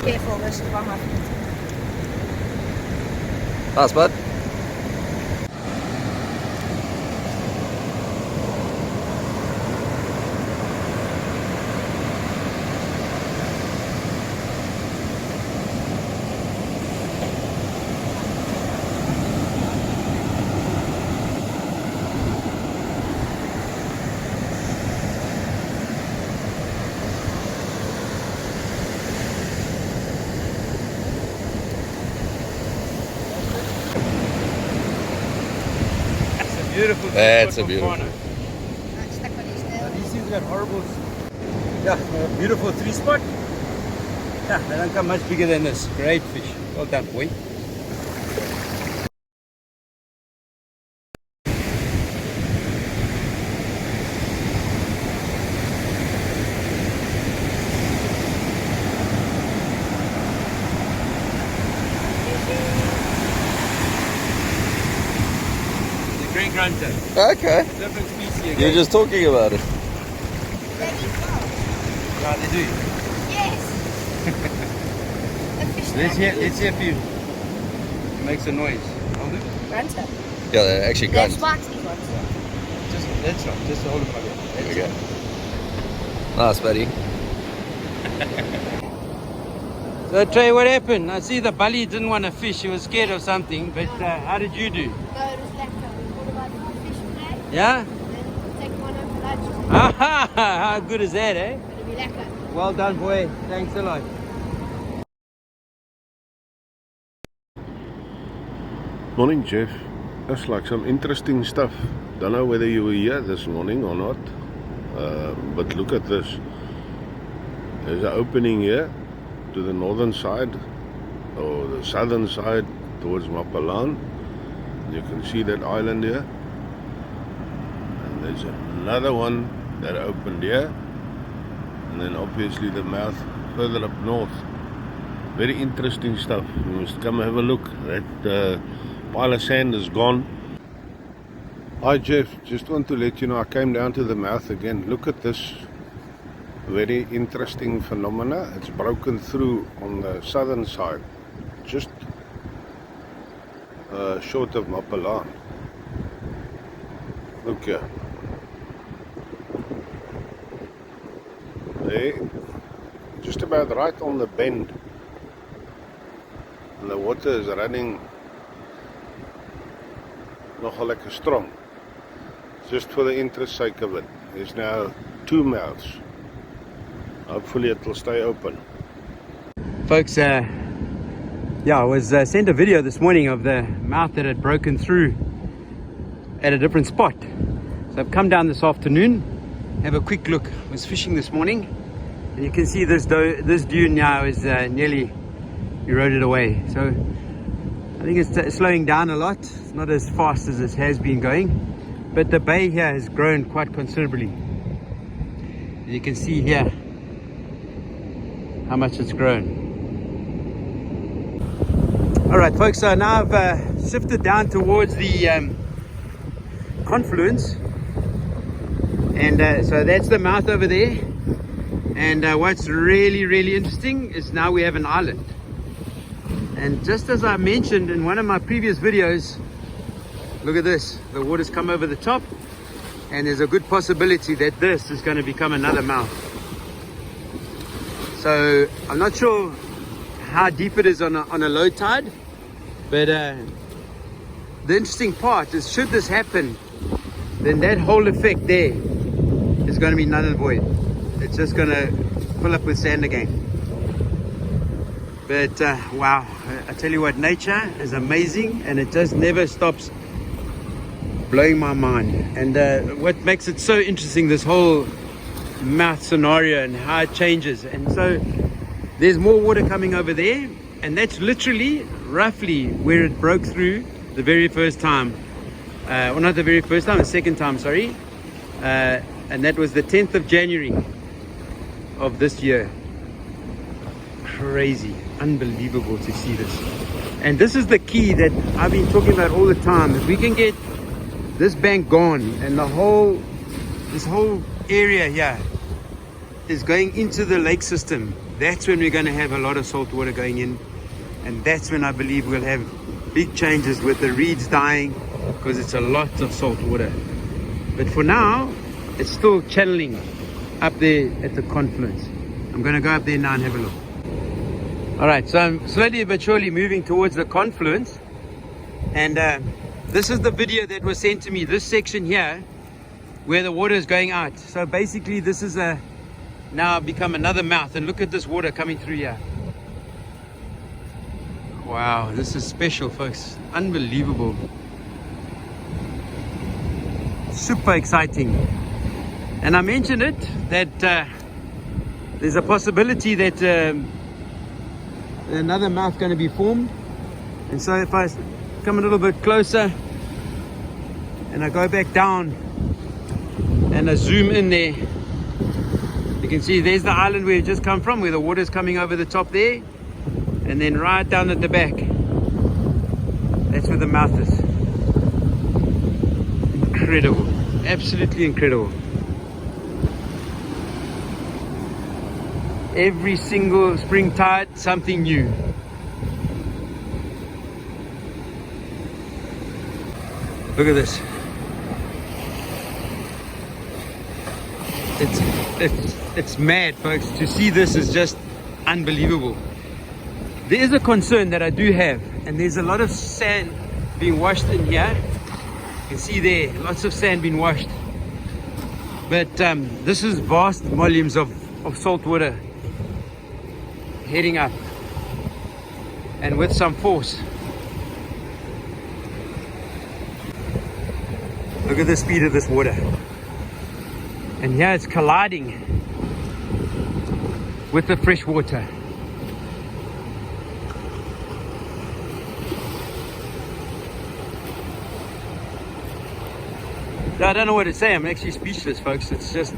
Careful, this is one of my feet. Nice, bud. Beautiful. That's a beautiful. These things got horrible. Yeah, beautiful 3-spot. Yeah, they don't come much bigger than this. Great fish. Well done, boy. Green grunter. Okay. Different species again. You're just talking about it. Yeah, they do. Yes. Let's hear if you it makes a noise. Hold it. Grunter. Yeah, they actually That's grunt. Sparky ones. That's right. Just hold it like that. There we go. Nice, buddy. So Trey, what happened? I see the bully didn't want to fish. He was scared of something. But how did you do? No, it was left over. We thought about the fish today. Yeah? Then take one over for lunch. How good is that, eh? It'll be lekker. Well done, boy. Thanks a lot. Morning, Jeff. That's like some interesting stuff. Don't know whether you were here this morning or not, but look at this. There's an opening here to the northern side or the southern side towards Mapalan. You can see that island here, and there's another one that opened here, and then obviously the mouth further up north. Very interesting stuff. You must come have a look. That pile of sand is gone. Hi Jeff, just want to let you know I came down to the mouth again. Look at this very interesting phenomena. It's broken through on the southern side, just short of Mapalan. Look here. There, just about right on the bend, and the water is running nogal lekker strong. Just for the interest sake of it, there's now 2 mouths. Hopefully it will stay open. Folks, I was sent a video this morning of the mouth that had broken through at a different spot. So I've come down this afternoon, have a quick look. I was fishing this morning, and you can see this dune now is nearly eroded away. So I think it's slowing down a lot. It's not as fast as it has been going, but the bay here has grown quite considerably. You can see here how much it's grown. All right, folks, so now I've shifted down towards the confluence, and so that's the mouth over there. And what's really interesting is now we have an island. And just as I mentioned in one of my previous videos, look at this. The water's come over the top, and there's a good possibility that this is going to become another mouth. So I'm not sure how deep it is on a low tide, but the interesting part is, should this happen, then that whole effect there is going to be null and void. It's just going to fill up with sand again. But wow, I tell you what, nature is amazing, and it just never stops blowing my mind. And what makes it so interesting, this whole mouth scenario and how it changes. And so there's more water coming over there, and that's literally roughly where it broke through the very first time. Well, not the very first time, the second time, sorry. And that was the 10th of January of this year. Crazy, unbelievable to see this. And this is the key that I've been talking about all the time. If we can get this bank gone, and this whole area here is going into the lake system, that's when we're going to have a lot of salt water going in, and that's when I believe we'll have big changes with the reeds dying, because it's a lot of salt water. But for now, it's still channeling up there at the confluence. I'm going to go up there now and have a look. Alright, so I'm slowly but surely moving towards the confluence, and this is the video that was sent to me, this section here where the water is going out. So basically this is now become another mouth, and look at this water coming through here. Wow, this is special, folks. Unbelievable. Super exciting. And I mentioned it that there's a possibility that another mouth going to be formed. And so if I come a little bit closer and I go back down and I zoom in there, you can see there's the island where it just come from, where the water's coming over the top there, and then right down at the back, that's where the mouth is. Incredible, absolutely incredible. Every single spring tide, something new. Look at this. It's mad, folks. To see this is just unbelievable. There is a concern that I do have, and there's a lot of sand being washed in here. You can see there, lots of sand being washed. But this is vast volumes of salt water heading up, and with some force. Look at the speed of this water, and here it's colliding with the fresh water. I don't know what to say. I'm actually speechless, folks. It's just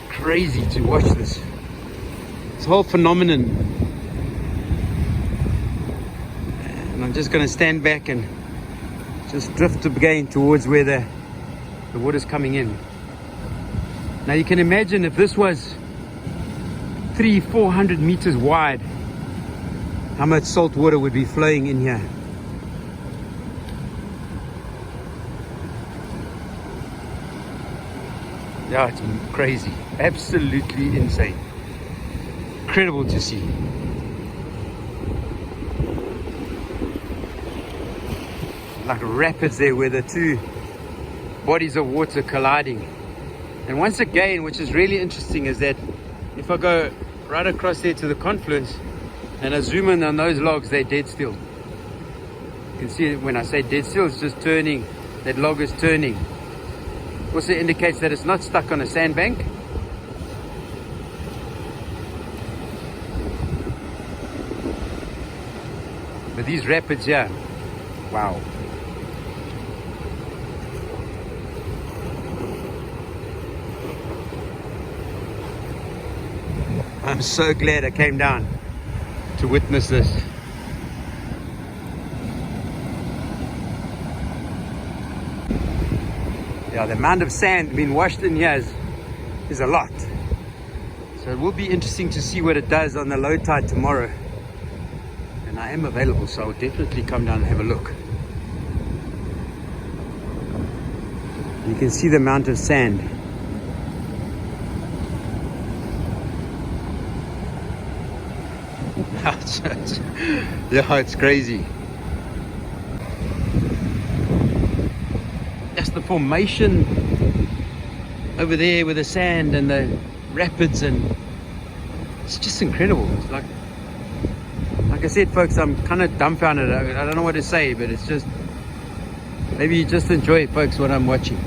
crazy to watch this whole phenomenon. And I'm just going to stand back and just drift again towards where the water's coming in. Now you can imagine if this was 300-400 meters wide, how much salt water would be flowing in here. Yeah, it's crazy, absolutely insane. Incredible to see. Like rapids there, where the two bodies of water colliding. And once again, which is really interesting, is that if I go right across there to the confluence and I zoom in on those logs, they're dead still. You can see when I say dead still, it's just turning. That log is turning. Also indicates that it's not stuck on a sandbank. But these rapids here, wow. I'm so glad I came down to witness this. Yeah, the amount of sand being washed in here is a lot. So it will be interesting to see what it does on the low tide tomorrow. And I am available, so I'll definitely come down and have a look. You can see the amount of sand. Yeah, it's crazy. That's the formation over there with the sand and the rapids, and it's just incredible. It's like I said, folks, I'm kind of dumbfounded. I don't know what to say, but it's just, maybe you just enjoy it, folks, what I'm watching.